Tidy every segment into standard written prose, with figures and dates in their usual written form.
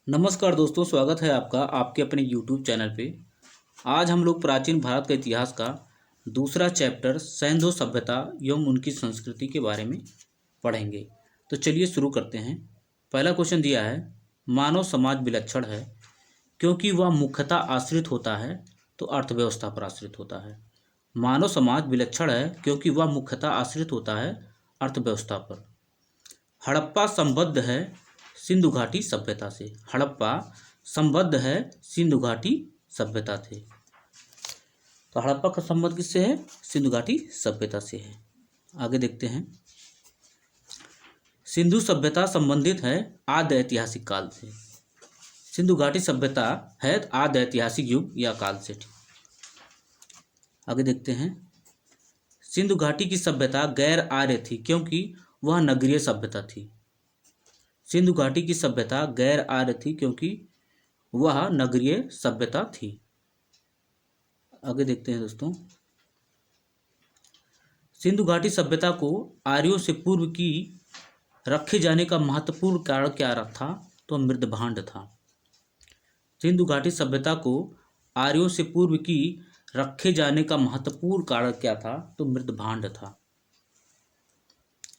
नमस्कार दोस्तों, स्वागत है आपका आपके अपने YouTube चैनल पे। आज हम लोग प्राचीन भारत का इतिहास का दूसरा चैप्टर सैंधव सभ्यता एवं उनकी संस्कृति के बारे में पढ़ेंगे। तो चलिए शुरू करते हैं। पहला क्वेश्चन दिया है, मानव समाज विलक्षण है क्योंकि वह मुख्यतः आश्रित होता है तो अर्थव्यवस्था पर आश्रित होता है। मानव समाज विलक्षण है क्योंकि वह मुख्यतः आश्रित होता है अर्थव्यवस्था पर। हड़प्पा संबद्ध है सिंधु घाटी सभ्यता से। हड़प्पा संबद्ध है सिंधु घाटी सभ्यता से। तो हड़प्पा का संबंध किससे है? सिंधु घाटी सभ्यता से है। आगे देखते हैं। सिंधु सभ्यता संबंधित है आद्य ऐतिहासिक काल से। सिंधु घाटी सभ्यता है आद्य ऐतिहासिक युग या काल से। आगे देखते हैं। सिंधु घाटी की सभ्यता गैर आर्य थी क्योंकि वह नगरीय सभ्यता थी। सिंधु घाटी की सभ्यता गैर आर्य थी क्योंकि वह नगरीय सभ्यता थी। आगे देखते हैं दोस्तों। सिंधु घाटी सभ्यता को आर्यों से पूर्व की रखे जाने का महत्वपूर्ण कारण क्या था? तो मृदभांड था। सिंधु घाटी सभ्यता को आर्यों से पूर्व की रखे जाने का महत्वपूर्ण कारण क्या था? तो मृदभांड था।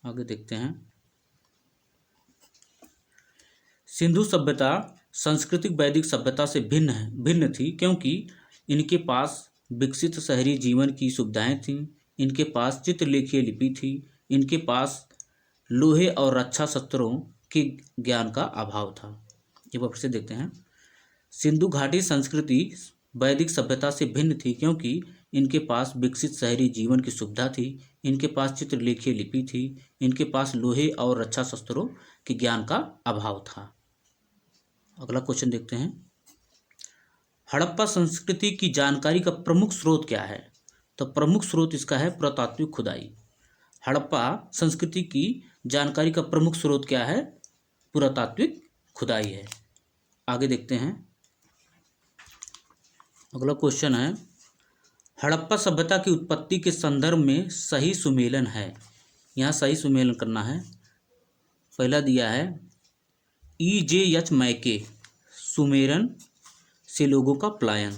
आगे देखते हैं। सिंधु सभ्यता सांस्कृतिक वैदिक सभ्यता से भिन्न थी क्योंकि इनके पास विकसित शहरी जीवन की सुविधाएं थीं। इनके पास चित्रलेखीय लिपि थी। इनके पास लोहे और रक्षा शस्त्रों के ज्ञान का अभाव था। एक बार फिर से देखते हैं। सिंधु घाटी संस्कृति वैदिक सभ्यता से भिन्न थी क्योंकि इनके पास विकसित शहरी जीवन की सुविधा थी। इनके पास चित्रलेखीय लिपि थी। इनके पास लोहे और रक्षा शस्त्रों के ज्ञान का अभाव था। अगला क्वेश्चन देखते हैं। हड़प्पा संस्कृति की जानकारी का प्रमुख स्रोत क्या है? तो प्रमुख स्रोत इसका है पुरातात्विक खुदाई। हड़प्पा संस्कृति की जानकारी का प्रमुख स्रोत क्या है? पुरातात्विक खुदाई है। आगे देखते हैं। अगला क्वेश्चन है, हड़प्पा सभ्यता की उत्पत्ति के संदर्भ में सही सुमेलन है। यहाँ सही सुमेलन करना है। पहला दिया है E.J. मैके, सुमेरन से लोगों का पलायन।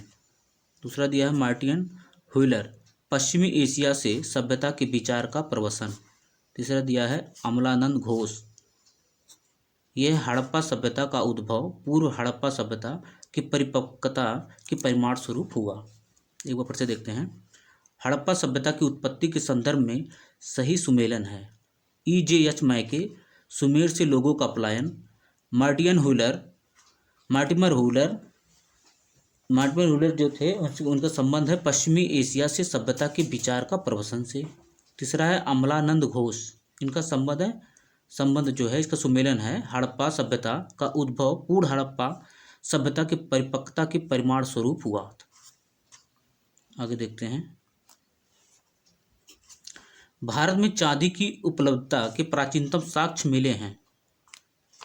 दूसरा दिया है मार्टिन हुइलर, पश्चिमी एशिया से सभ्यता के विचार का प्रवसन। तीसरा दिया है अमलानंद घोष, यह हड़प्पा सभ्यता का उद्भव पूर्व हड़प्पा सभ्यता की परिपक्वता के परिमाण स्वरूप हुआ। एक बार फिर से देखते हैं। हड़प्पा सभ्यता की उत्पत्ति के संदर्भ में सही सुमेलन है E.J. मैके, सुमेर से लोगों का पलायन। मार्टिमर हुलर जो थे उनका संबंध है पश्चिमी एशिया से सभ्यता के विचार का प्रवसन से। तीसरा है अमलानंद घोष, इनका संबंध जो है इसका सुमेलन है हड़प्पा सभ्यता का उद्भव पूर्व हड़प्पा सभ्यता के परिपक्वता के परिमाण स्वरूप हुआ। आगे देखते हैं। भारत में चांदी की उपलब्धता के प्राचीनतम साक्ष्य मिले हैं।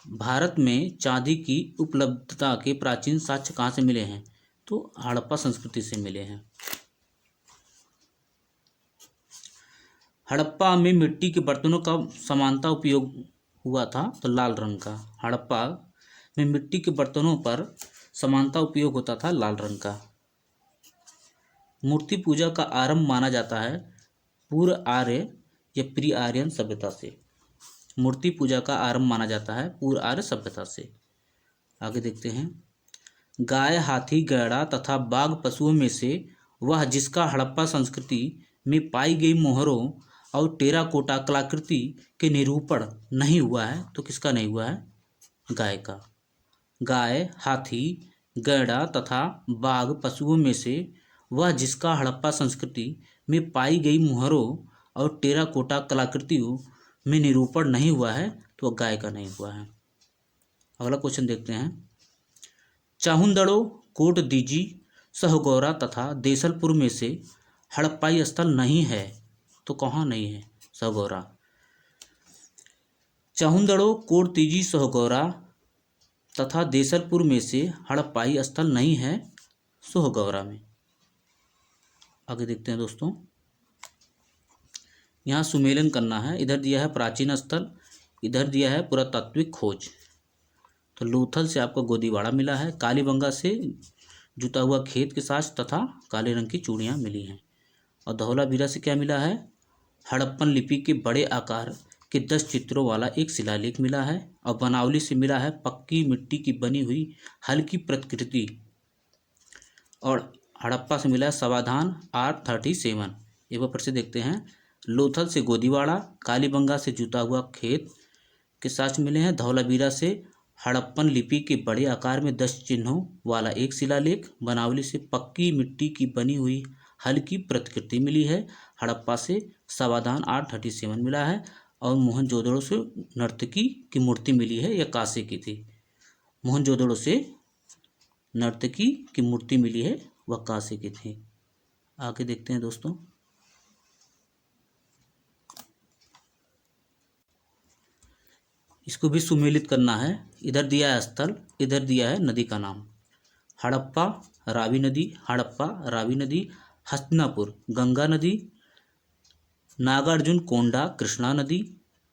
भारत में चांदी की उपलब्धता के प्राचीन साक्ष्य कहाँ से मिले हैं? तो हड़प्पा संस्कृति से मिले हैं। हड़प्पा में मिट्टी के बर्तनों का समानता उपयोग हुआ था तो लाल रंग का। हड़प्पा में मिट्टी के बर्तनों पर समानता उपयोग होता था लाल रंग का। मूर्ति पूजा का आरंभ माना जाता है पूर्व आर्य या प्री आर्यन सभ्यता से। मूर्ति पूजा का आरंभ माना जाता है पूर्व आर्य सभ्यता से। आगे देखते हैं। गाय, हाथी, गैड़ा तथा बाघ पशुओं में से वह जिसका हड़प्पा संस्कृति में पाई गई मोहरों और टेराकोटा कलाकृति के निरूपण नहीं हुआ है तो किसका नहीं हुआ है? गाय का। गाय, हाथी, गैड़ा तथा बाघ पशुओं में से वह जिसका हड़प्पा संस्कृति में पाई गई मोहरों और टेराकोटा कलाकृतियों में निरूपण नहीं हुआ है तो गाय का नहीं हुआ है। अगला क्वेश्चन देखते हैं। चाहुंदड़ो, कोट दीजी, सहगौरा तथा देसलपुर में से हड़प्पाई स्थल नहीं है तो कहाँ नहीं है? सहगौरा। चाहुंदड़ो, कोट दीजी, सहगौरा तथा देसलपुर में से हड़प्पाई स्थल नहीं है सोहगौरा में। आगे देखते हैं दोस्तों। यहाँ सुमेलन करना है। इधर दिया है प्राचीन स्थल, इधर दिया है पुरातात्विक खोज। तो लोथल से आपको गोदीवाड़ा मिला है। कालीबंगा से जुता हुआ खेत के साथ तथा काले रंग की चूड़ियाँ मिली हैं। और धौलावीरा से क्या मिला है? हड़प्पन लिपि के बड़े आकार के 10 चित्रों वाला एक शिलालेख मिला है। और बनावली से मिला है पक्की मिट्टी की बनी हुई हल्की प्रतिकृति। और हड़प्पा से मिला है समाधान R37। एक बार फिर से देखते हैं। लोथल से गोदीवाड़ा, कालीबंगा से जुता हुआ खेत के साथ मिले हैं। धौलावीरा से हड़प्पन लिपि के बड़े आकार में 10 चिन्हों वाला एक शिलालेख। बनावली से पक्की मिट्टी की बनी हुई हल्की प्रतिकृति मिली है। हड़प्पा से समाधान R37 मिला है। और मोहनजोदड़ो से नर्तकी की मूर्ति मिली है, यह कांसे की थी। मोहनजोदड़ो से नर्तकी की मूर्ति मिली है, वह कांसे की थी। आगे देखते हैं दोस्तों। इसको भी सुमेलित करना है। इधर दिया है स्थल, इधर दिया है नदी का नाम। हड़प्पा रावी नदी, हड़प्पा रावी नदी। हस्तिनापुर गंगा नदी। नागार्जुन कोंडा कृष्णा नदी।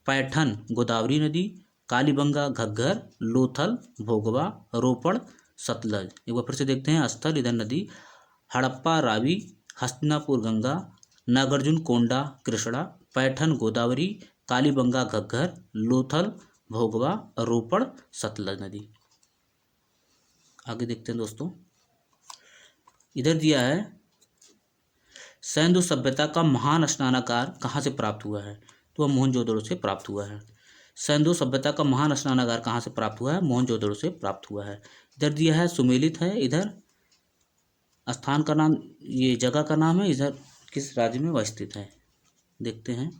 पैठन गोदावरी नदी। कालीबंगा घग्गर। लोथल भोगवा। रोपड़ सतलज। एक बार फिर से देखते हैं। स्थल इधर नदी, हड़प्पा रावी, हस्तिनापुर गंगा, नागार्जुन कोंडा कृष्णा, पैठन गोदावरी, कालीबंगा घग्गर, लोथल भोगवा, रोपड़ सतलज नदी। आगे देखते हैं दोस्तों। इधर दिया है सिंधु सभ्यता का महान स्नानागार कहाँ से प्राप्त हुआ है? तो वह मोहनजोदड़ो से प्राप्त हुआ है। सिंधु सभ्यता का महान स्नानागार कहाँ से प्राप्त हुआ है? मोहनजोदड़ो से प्राप्त हुआ है। इधर दिया है सुमेलित है। इधर स्थान का नाम, ये जगह का नाम है। इधर किस राज्य में वह स्थित है, देखते हैं।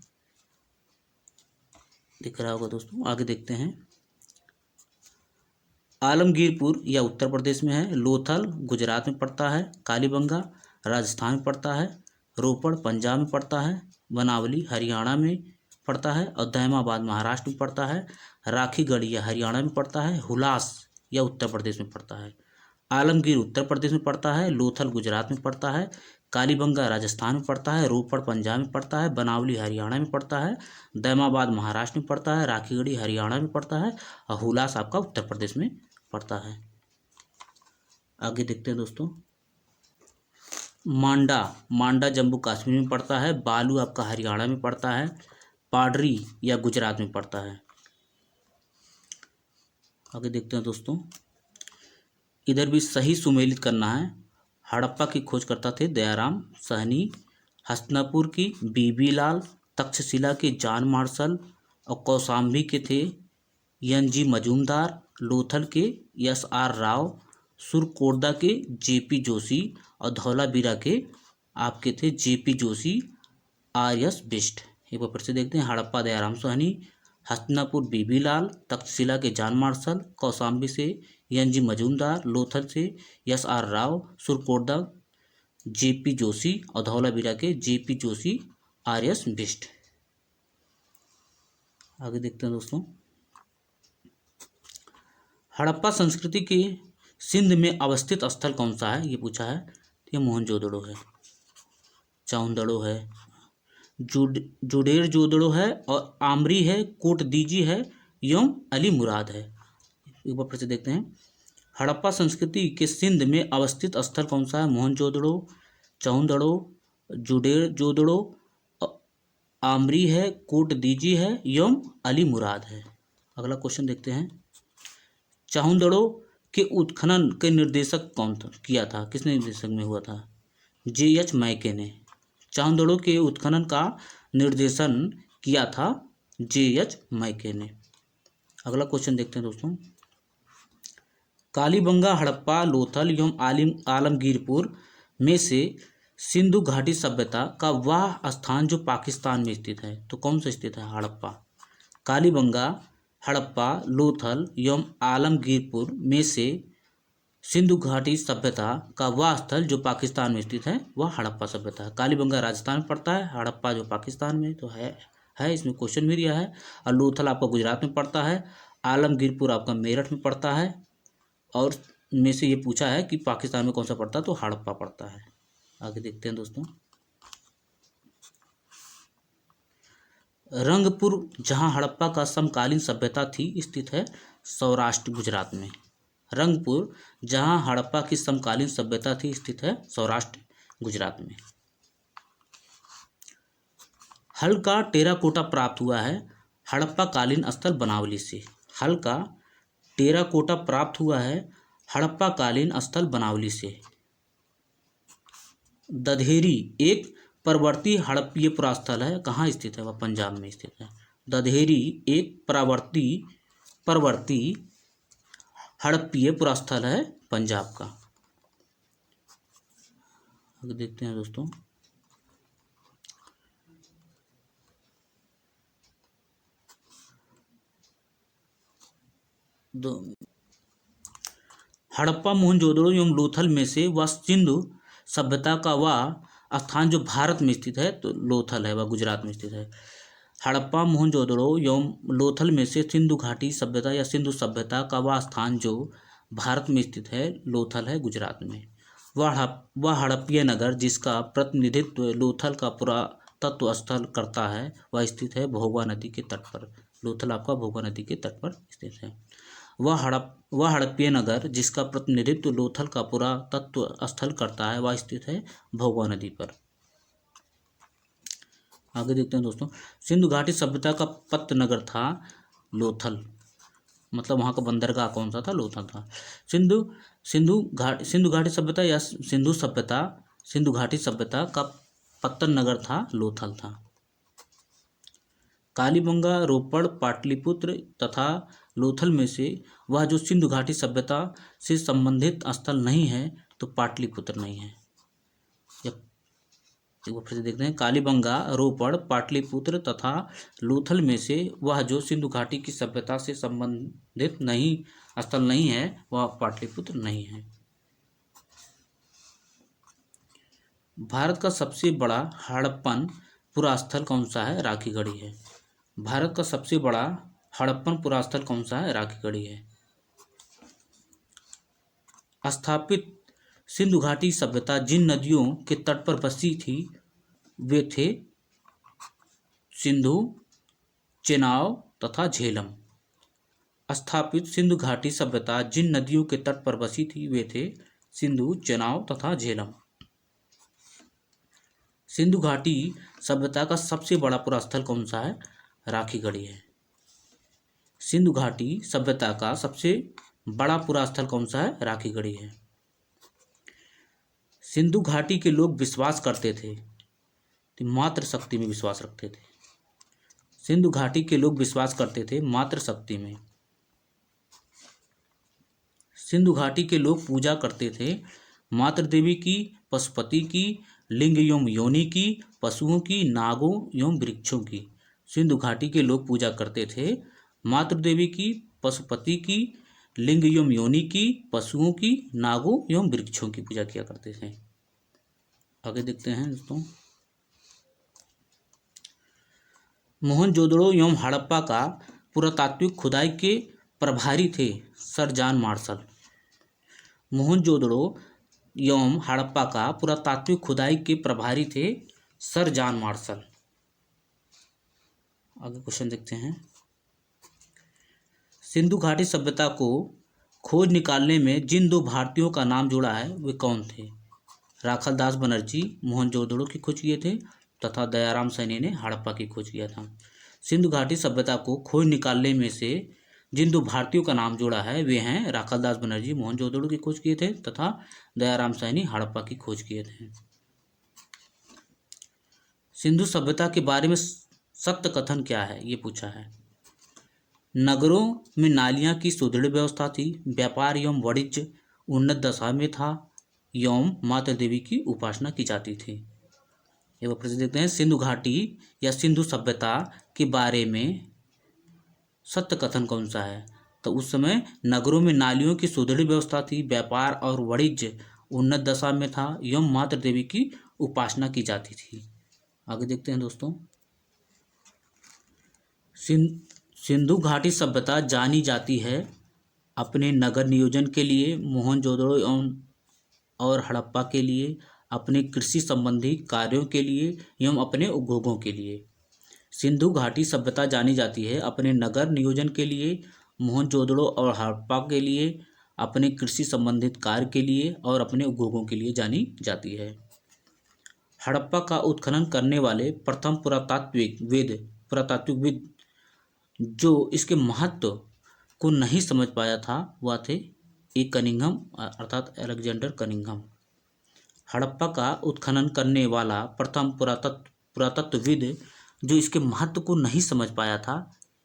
दिख रहा होगा दोस्तों। आगे देखते हैं। आलमगीरपुर यह उत्तर प्रदेश में है। लोथल गुजरात में पड़ता है। कालीबंगा राजस्थान में पड़ता है। रोपड़ पंजाब में पड़ता है। बनावली हरियाणा में पड़ता है। और दहमाबाद महाराष्ट्र में पड़ता है। राखीगढ़ यह हरियाणा में पड़ता है। हुलास यह उत्तर प्रदेश में पड़ता है। आलमगीर उत्तर प्रदेश में पड़ता है। लोथल गुजरात में पड़ता है। कालीबंगा राजस्थान में पड़ता है। रोपड़ पंजाब में पड़ता है। बनावली हरियाणा में पड़ता है। दहमाबाद महाराष्ट्र में पड़ता है। राखीगढ़ी हरियाणा में पड़ता है। और हुलास आपका उत्तर प्रदेश में पड़ता है। आगे देखते हैं दोस्तों। मांडा जम्मू कश्मीर में पड़ता है। बालू आपका हरियाणा में पड़ता है। पाडरी या गुजरात में पड़ता है। आगे देखते हैं दोस्तों। इधर भी सही सुमेलित करना है। हड़प्पा की खोजकर्ता थे दयाराम सहनी। हस्तिनापुर की बीबी लाल। तक्षशिला के जॉन मार्शल। और कौशाम्बी के थे एन.जी. मजूमदार। लोथल के एस.आर. राव। सुरकोटदा के जे.पी. जोशी। और धौलावीरा के आपके थे जे.पी. जोशी, आर.एस. बिष्ट। एक बार फिर से देखते हैं। हड़प्पा दयाराम साहनी, हस्तिनापुर बीबी लाल, तक्षशिला के जॉन मार्शल, कौशाम्बी से एन.जी. मजूमदार, लोथल से एस.आर. राव, सुरकोटदा जे.पी. जोशी और धौलावीरा के जे.पी. जोशी, आर.एस. बिष्ट। आगे देखते हैं दोस्तों। हड़प्पा संस्कृति के सिंध में अवस्थित स्थल कौन सा है, ये पूछा है। ये मोहनजोदड़ो है, चाउंदड़ो है, जोडेर जोदड़ो है, और आमरी है, कोटदीजी है, एवं अली मुराद है। एक बार फिर से देखते हैं। हड़प्पा संस्कृति के सिंध में अवस्थित स्थल कौन सा है? मोहनजोदड़ो, चाउंदड़ो, जोडेर जोदड़ो, आमरी है, कोटदीजी है, एवं अली मुराद है। अगला क्वेश्चन देखते हैं। चाउंदड़ो के उत्खनन के निर्देशक कौन किया था? किसने निर्देशक में हुआ था? जे.एच. मैके ने। चाउंदड़ो के उत्खनन का निर्देशन किया था जे.एच. मैके ने। अगला क्वेश्चन देखते हैं दोस्तों। कालीबंगा, हड़प्पा, लोथल एवं आलमगीरपुर में से सिंधु घाटी सभ्यता का वह स्थान जो पाकिस्तान में स्थित है, तो कौन सा स्थित है? हड़प्पा। कालीबंगा, हड़प्पा, लोथल एवं आलमगीरपुर में से सिंधु घाटी सभ्यता का वह स्थल जो पाकिस्तान में स्थित है, वह हड़प्पा सभ्यता है। कालीबंगा राजस्थान में पड़ता है। हड़प्पा जो पाकिस्तान में तो है इसमें क्वेश्चन भी दिया है। और लोथल आपका गुजरात में पड़ता है। आलमगीरपुर आपका मेरठ में पड़ता है। और में से ये पूछा है कि पाकिस्तान में कौन सा पड़ता है, तो हड़प्पा पड़ता है। आगे देखते हैं दोस्तों। रंगपुर जहां हड़प्पा का समकालीन सभ्यता थी स्थित है, सौराष्ट्र गुजरात में। रंगपुर, जहाँ हड़प्पा की समकालीन सभ्यता थी, स्थित है सौराष्ट्र गुजरात में। हल का टेराकोटा प्राप्त हुआ है हड़प्पा कालीन स्थल बनावली से। हल का टेराकोटा प्राप्त हुआ है हड़प्पा कालीन स्थल बनावली से। दधेरी एक प्रवर्ती हड़प्पीय पुरास्थल है, कहाँ स्थित है? वह पंजाब में स्थित है। दधेरी एक प्रवर्ती हड़प्पीय पुरास्थल है पंजाब का। आगे देखते हैं दोस्तों। हड़प्पा, मोहनजोदड़ो एवं लोथल में से वह सिंधु सभ्यता का वह स्थान जो भारत में स्थित है, तो लोथल है, वह गुजरात में स्थित है। हड़प्पा, मोहनजोदड़ो एवं लोथल में से सिंधु घाटी सभ्यता या सिंधु सभ्यता का वह स्थान जो भारत में स्थित है, लोथल है, गुजरात में। वह हड़प्पीय नगर जिसका प्रतिनिधित्व लोथल का पुरातत्व स्थल करता है, वह स्थित है भोगवा नदी के तट पर। लोथल आपका भोगवा नदी के तट पर स्थित है। वह हड़प्पीय नगर जिसका प्रतिनिधित्व लोथल का पुरातत्व स्थल करता है, वह स्थित है भोगवा नदी पर। आगे देखते हैं दोस्तों। सिंधु घाटी सभ्यता का पत्त नगर था लोथल, मतलब वहाँ का बंदरगाह कौन सा था? लोथल था। सिंधु घाटी सभ्यता या सिंधु घाटी सभ्यता का पत्तन नगर था लोथल था। कालीबंगा, रोपड़, पाटलिपुत्र तथा लोथल में से वह जो सिंधु घाटी सभ्यता से संबंधित स्थल नहीं है, तो पाटलिपुत्र नहीं है। एक बार फिर से देखते हैं। कालीबंगा, रोपड़, पाटलिपुत्र तथा लोथल में से वह जो सिंधु घाटी की सभ्यता से संबंधित स्थल नहीं है, वह पाटलिपुत्र नहीं है। भारत का सबसे बड़ा हड़प्पन पुरास्थल कौन सा है? राखीगढ़ी है। भारत का सबसे बड़ा हड़प्पन पुरास्थल कौन सा है? राखीगढ़ी है। स्थापित सिंधु घाटी सभ्यता जिन नदियों के तट पर बसी थी, वे थे सिंधु, चेनाब तथा झेलम। स्थापित सिंधु घाटी सभ्यता जिन नदियों के तट पर बसी थी, वे थे सिंधु, चेनाब तथा झेलम। सिंधु घाटी सभ्यता का सबसे बड़ा पुरास्थल कौन सा है? राखीगढ़ी है। सिंधु घाटी सभ्यता का सबसे बड़ा पुरास्थल कौन सा है? राखीगढ़ी है। सिंधु घाटी के लोग विश्वास करते थे, तो मात्र शक्ति में विश्वास रखते थे। सिंधु घाटी के लोग विश्वास करते थे मात्र शक्ति में। सिंधु घाटी के लोग पूजा करते थे मात्र देवी की, पशुपति की, लिंग एवं योनि की, पशुओं की, नागों एवं वृक्षों की। सिंधु घाटी के लोग पूजा करते थे मात्र देवी की, पशुपति की, लिंग एवं योनि की, पशुओं की, नागों एवं वृक्षों की पूजा किया करते थे। आगे देखते हैं दोस्तों। मोहनजोदड़ो एवं हड़प्पा का पुरातात्विक खुदाई के प्रभारी थे सर जॉन मार्शल। मोहनजोदड़ो एवं हड़प्पा का पुरातात्विक खुदाई के प्रभारी थे सर जॉन मार्शल। आगे क्वेश्चन देखते हैं। सिंधु घाटी सभ्यता को खोज निकालने में जिन दो भारतीयों का नाम जुड़ा है, वे कौन थे? राखालदास बनर्जी मोहनजोदड़ो की खोज किए थे तथा दयाराम सैनी ने हड़प्पा की खोज किया था। सिंधु घाटी सभ्यता को खोज निकालने में से जिन दो भारतीयों का नाम जुड़ा है, वे हैं राखालदास बनर्जी मोहनजोदड़ो की खोज किए थे तथा दयाराम सैनी हड़प्पा की खोज किए थे। सिंधु सभ्यता के बारे में सत्य कथन क्या है, ये पूछा है। नगरों में नालियां की सुदृढ़ व्यवस्था थी, व्यापार एवं वाणिज्य उन्नत दशा में था एवं माता देवी की उपासना की जाती थी। एक बार फिर से देखते हैं। सिंधु घाटी या सिंधु सभ्यता के बारे में सत्य कथन कौन सा है? तो उस समय नगरों में नालियों की सुदृढ़ व्यवस्था थी, व्यापार और वाणिज्य उन्नत दशा में था एवं माता देवी की उपासना की जाती थी। आगे देखते हैं दोस्तों। सिंधु घाटी सभ्यता जानी जाती है अपने नगर नियोजन के लिए, मोहनजोदड़ो और हड़प्पा के लिए, अपने कृषि संबंधी कार्यों के लिए एवं अपने उपभोगों के लिए। सिंधु घाटी सभ्यता जानी जाती है अपने नगर नियोजन के लिए, मोहनजोदड़ो और हड़प्पा के लिए, अपने कृषि संबंधित कार्य के लिए और अपने उद्योगों के लिए जानी जाती है। हड़प्पा का उत्खनन करने वाले प्रथम पुरातात्विकविद जो इसके महत्व को नहीं समझ पाया था वह थे ए कनिंघम अर्थात अलेक्जेंडर कनिंघम। हड़प्पा का उत्खनन करने वाला प्रथम पुरातत्वविद जो इसके महत्व को नहीं समझ पाया था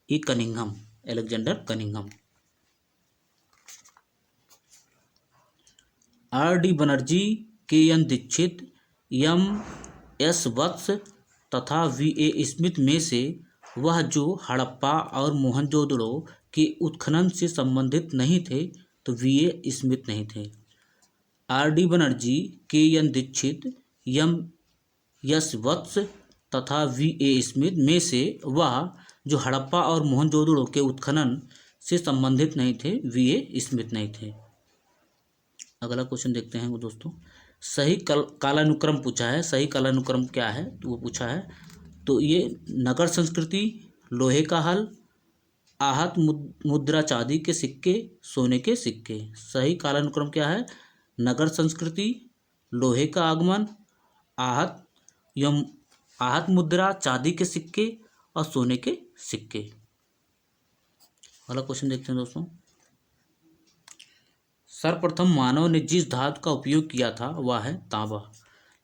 A Cunningham, Alexander Cunningham. R.D. Banerjee, K.N. Dikshit, M.S. Vats तथा V.A. स्मिथ में से वह जो हड़प्पा और मोहनजोदड़ो के उत्खनन से संबंधित नहीं थे तो V.A. स्मिथ नहीं थे। R.D. Banerjee, K.N. Dikshit, M.S. Vats तथा V.A. स्मिथ में से वह जो हड़प्पा और मोहनजोदड़ो के उत्खनन से संबंधित नहीं थे V.A. स्मिथ नहीं थे। अगला क्वेश्चन देखते हैं वो दोस्तों, सही कालानुक्रम पूछा है। सही कालानुक्रम क्या है तो वो पूछा है, तो ये नगर संस्कृति, लोहे का हल, आहत मुद्रा चांदी के सिक्के, सोने के सिक्के। सही कालानुक्रम क्या है? नगर संस्कृति, लोहे का आगमन, आहत मुद्रा चांदी के सिक्के और सोने के सिक्के। अगला क्वेश्चन देखते हैं दोस्तों, सर्वप्रथम मानव ने जिस धातु का उपयोग किया था वह है तांबा।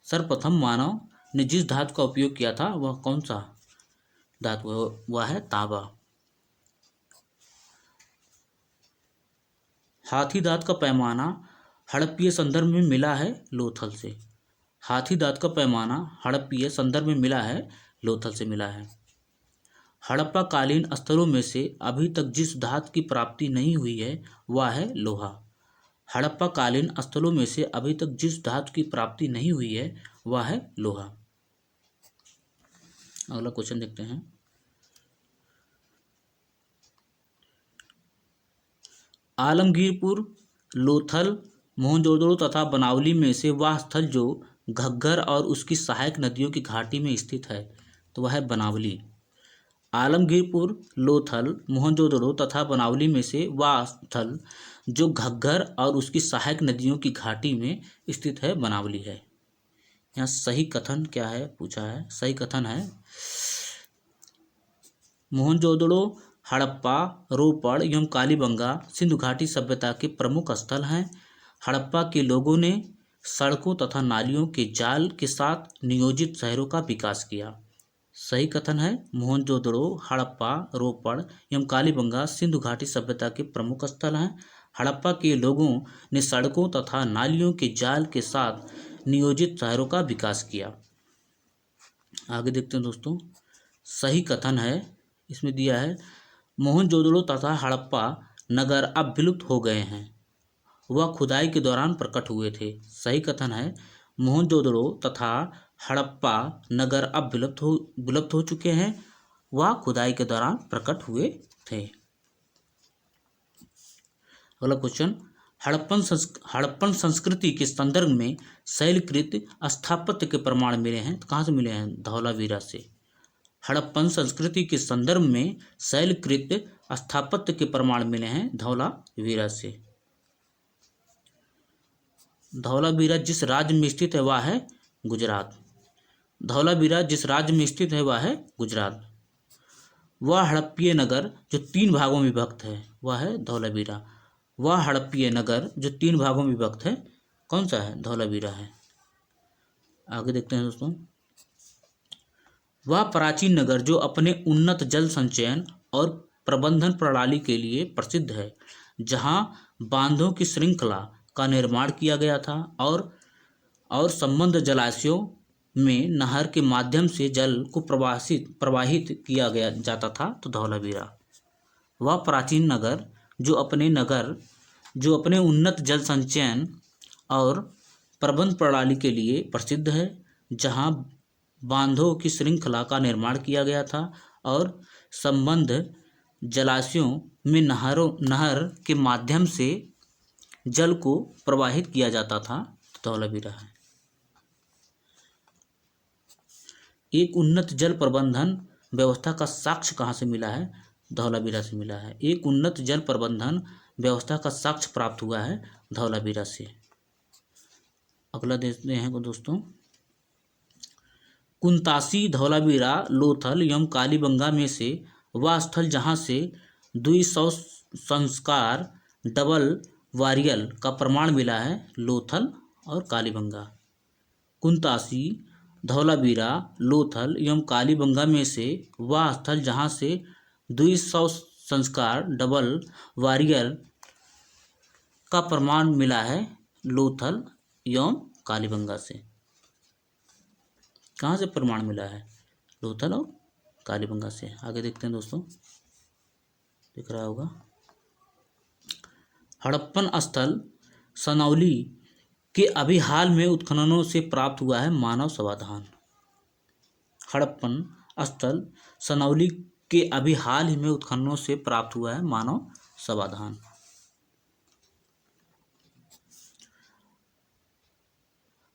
सर्वप्रथम मानव ने जिस धातु का उपयोग किया था वह कौन सा धातु है? वह है तांबा। हाथी दांत का पैमाना हड़प्पीय संदर्भ में मिला है लोथल से। हाथी दांत का पैमाना हड़प्पीय संदर्भ में मिला है लोथल से मिला है। हड़प्पा कालीन स्थलों में से अभी तक जिस धातु की प्राप्ति नहीं हुई है वह है लोहा। हड़प्पा कालीन स्थलों में से अभी तक जिस धातु की प्राप्ति नहीं हुई है वह है लोहा। अगला क्वेश्चन देखते हैं, आलमगीरपुर, लोथल, मोहनजोदड़ो तथा बनावली में से वह स्थल जो घग्गर और उसकी सहायक नदियों की घाटी में स्थित है तो वह है बनावली। आलमगीरपुर, लोथल, मोहनजोदड़ो तथा बनावली में से वह स्थल जो घग्गर और उसकी सहायक नदियों की घाटी में स्थित है बनावली है। यहाँ सही कथन क्या है पूछा है। सही कथन है, मोहनजोदड़ो हड़प्पा, रोपड़ एवं कालीबंगा सिंधु घाटी सभ्यता के प्रमुख स्थल हैं। हड़प्पा के लोगों ने सड़कों तथा नालियों के जाल के साथ नियोजित शहरों का विकास किया। सही कथन है, मोहनजोदड़ो हड़प्पा, रोपड़ एवं कालीबंगा सिंधु घाटी सभ्यता के प्रमुख स्थल हैं। हड़प्पा के लोगों ने सड़कों तथा नालियों के जाल के साथ नियोजित शहरों का विकास किया। आगे देखते हैं दोस्तों, सही कथन है, इसमें दिया है मोहनजोदड़ो तथा हड़प्पा नगर अब विलुप्त हो गए हैं, वह खुदाई के दौरान प्रकट हुए थे। सही कथन है, मोहनजोदड़ो तथा हड़प्पा नगर अब विलुप्त हो चुके हैं, वह खुदाई के दौरान प्रकट हुए थे। अगला क्वेश्चन, हड़प्पन संस्कृति के संदर्भ में शैलकृत स्थापत्य के प्रमाण मिले हैं तो कहाँ से मिले हैं? धौलावीरा से। हड़प्पन संस्कृति के संदर्भ में शैलकृत स्थापत्य के प्रमाण मिले हैं धौलावीरा से। धौलावीरा जिस राज्य में स्थित है वह है गुजरात। धौलावीरा जिस राज्य में स्थित है वह है गुजरात। वह हड़प्पीय नगर जो 3 भागों में विभक्त है वह है धौलावीरा। वह हड़प्पीय नगर जो 3 भागों में विभक्त है कौन सा है? धौलावीरा है। आगे देखते हैं दोस्तों, वह प्राचीन नगर जो अपने उन्नत जल संचयन और प्रबंधन प्रणाली के लिए प्रसिद्ध है, जहां बांधों की श्रृंखला का निर्माण किया गया था और संबद्ध जलाशयों में नहर के माध्यम से जल को प्रवाहित किया गया जाता था तो धौलावीरा। वह प्राचीन नगर जो अपने उन्नत जल संचयन और प्रबंध प्रणाली के लिए प्रसिद्ध है, जहां बांधों की श्रृंखला का निर्माण किया गया था और संबद्ध जलाशयों में नहर के माध्यम से जल को प्रवाहित किया जाता था तो धौलावीरा है। एक उन्नत जल प्रबंधन व्यवस्था का साक्ष्य कहाँ से मिला है? धौलावीरा से मिला है। एक उन्नत जल प्रबंधन व्यवस्था का साक्ष्य प्राप्त हुआ है धौलावीरा से। अगला देखते हैं दोस्तों, कुंतासी, धौलावीरा, लोथल एवं कालीबंगा में से वह स्थल जहाँ से 200 संस्कार डबल वारियल का प्रमाण मिला है लोथल और कालीबंगा। कुंतासी, धौलावीरा, लोथल एवं कालीबंगा में से वह स्थल जहाँ से 200 संस्कार डबल वारियल का प्रमाण मिला है लोथल एवं कालीबंगा से। कहाँ से प्रमाण मिला है? लोथल और कालीबंगा से। आगे देखते हैं दोस्तों, दिख रहा होगा, हड़प्पन स्थल सनौली के अभी हाल में उत्खननों से प्राप्त हुआ है मानव समाधान। हड़प्पन स्थल सनौली के अभी हाल ही में उत्खननों से प्राप्त हुआ है मानव समाधान।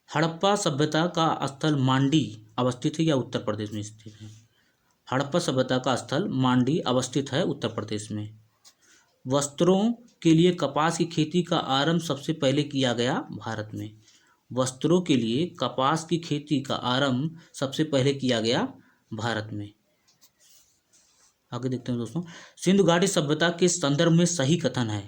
हड़प्पा सभ्यता का स्थल मांडी अवस्थित है या उत्तर प्रदेश में स्थित है? हड़प्पा सभ्यता का स्थल मांडी अवस्थित है उत्तर प्रदेश में। वस्त्रों के लिए कपास की खेती का आरंभ सबसे पहले किया गया भारत में। वस्त्रों के लिए कपास की खेती का आरंभ सबसे पहले किया गया भारत में। आगे देखते हैं दोस्तों, सिंधु घाटी सभ्यता के संदर्भ में सही कथन है।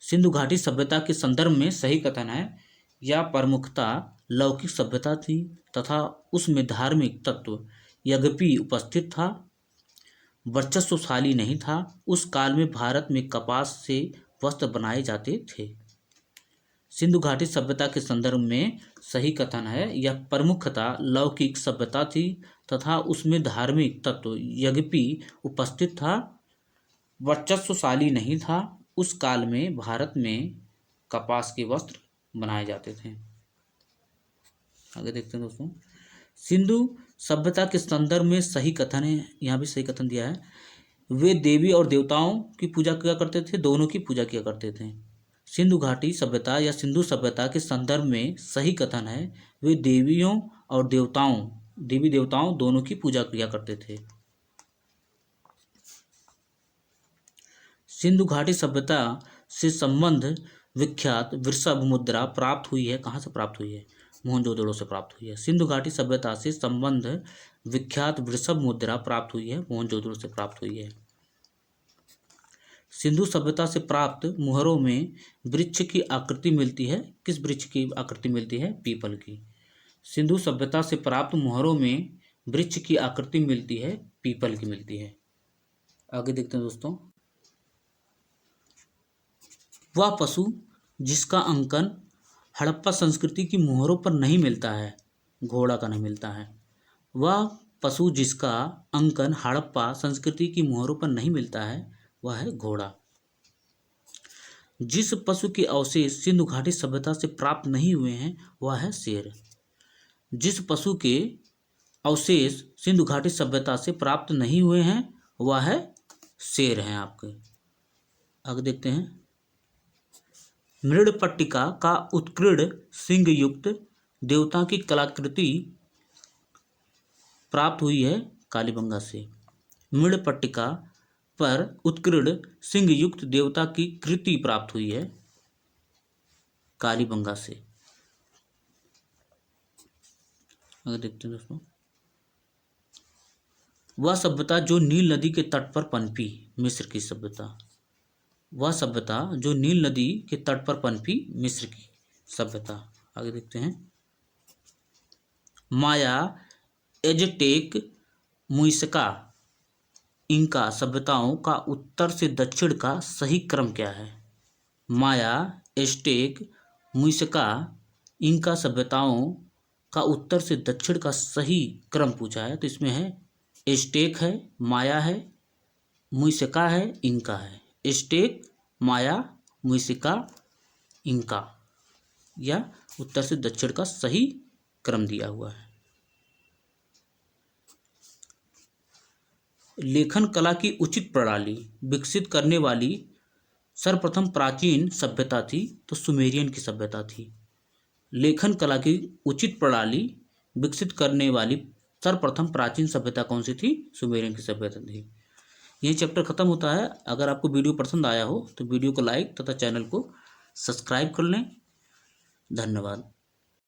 सिंधु घाटी सभ्यता के संदर्भ में सही कथन है, यह प्रमुखतः लौकिक सभ्यता थी तथा उसमें धार्मिक तत्व यद्यपि उपस्थित था, वर्चस्वशाली नहीं था। उस काल में भारत में कपास से वस्त्र बनाए जाते थे। सिंधु घाटी सभ्यता के संदर्भ में सही कथन है, यह प्रमुखतः लौकिक सभ्यता थी तथा उसमें धार्मिक तत्व यद्यपि उपस्थित था, वर्चस्वशाली नहीं था। उस काल में भारत में कपास के वस्त्र बनाए जाते थे। आगे देखते हैं दोस्तों, सिंधु सभ्यता के संदर्भ में सही कथन है, यहाँ भी सही कथन दिया है, वे देवी और देवताओं की पूजा किया करते थे, दोनों की पूजा किया करते थे। सिंधु घाटी सभ्यता या सिंधु सभ्यता के संदर्भ में सही कथन है, वे देवियों और देवी देवताओं दोनों की पूजा किया करते थे। सिंधु घाटी सभ्यता से संबंध विख्यात वृषभ मुद्रा प्राप्त हुई है। कहाँ से प्राप्त हुई है? मोहनजोदड़ो से प्राप्त हुई है। सिंधु घाटी सभ्यता से संबंध विख्यात वृषभ मुद्रा प्राप्त हुई है, मोहनजोदड़ो से प्राप्त हुई है। सिंधु सभ्यता से प्राप्त मुहरों में वृक्ष की आकृति मिलती है। किस वृक्ष की आकृति मिलती है? पीपल की। सिंधु सभ्यता से प्राप्त मुहरों में वृक्ष की आकृति मिलती है, पीपल की मिलती है। आगे देखते हैं दोस्तों, वह पशु जिसका अंकन हड़प्पा संस्कृति की मुहरों पर नहीं मिलता है, घोड़ा का नहीं मिलता है। वह पशु जिसका अंकन हड़प्पा संस्कृति की मुहरों पर नहीं मिलता है, वह है घोड़ा। जिस पशु के अवशेष सिंधु घाटी सभ्यता से प्राप्त नहीं हुए हैं, वह है शेर। जिस पशु के अवशेष सिंधु घाटी सभ्यता से प्राप्त नहीं हुए हैं, वह है शेर हैं आपके। आगे देखते हैं, मृड़पट्टिका का उत्कीर्ण सिंह युक्त देवता की कलाकृति प्राप्त हुई है कालीबंगा से। मृड़पट्टिका पर उत्कीर्ण सिंह युक्त देवता की कृति प्राप्त हुई है कालीबंगा से। आगे देखते हैं दोस्तों, वह सभ्यता जो नील नदी के तट पर पनपी, मिस्र की सभ्यता। वह सभ्यता जो नील नदी के तट पर पनपी, मिस्र की सभ्यता। आगे देखते हैं, माया, एज़टेक, मुइस्का, इंका सभ्यताओं का उत्तर से दक्षिण का सही क्रम क्या है? माया, एज़टेक, मुइस्का, इंका सभ्यताओं का उत्तर से दक्षिण का सही क्रम पूछा है, तो इसमें है एज़टेक है, माया है, मुइस्का है, इंका है। एज़टेक, माया, मुइस्का, इंका, या उत्तर से दक्षिण का सही क्रम दिया हुआ है। लेखन कला की उचित प्रणाली विकसित करने वाली सर्वप्रथम प्राचीन सभ्यता थी, तो सुमेरियन की सभ्यता थी। लेखन कला की उचित प्रणाली विकसित करने वाली सर्वप्रथम प्राचीन सभ्यता कौन सी थी? सुमेरियन की सभ्यता थी। यही चैप्टर ख़त्म होता है। अगर आपको वीडियो पसंद आया हो तो वीडियो को लाइक तथा चैनल को सब्सक्राइब कर लें। धन्यवाद।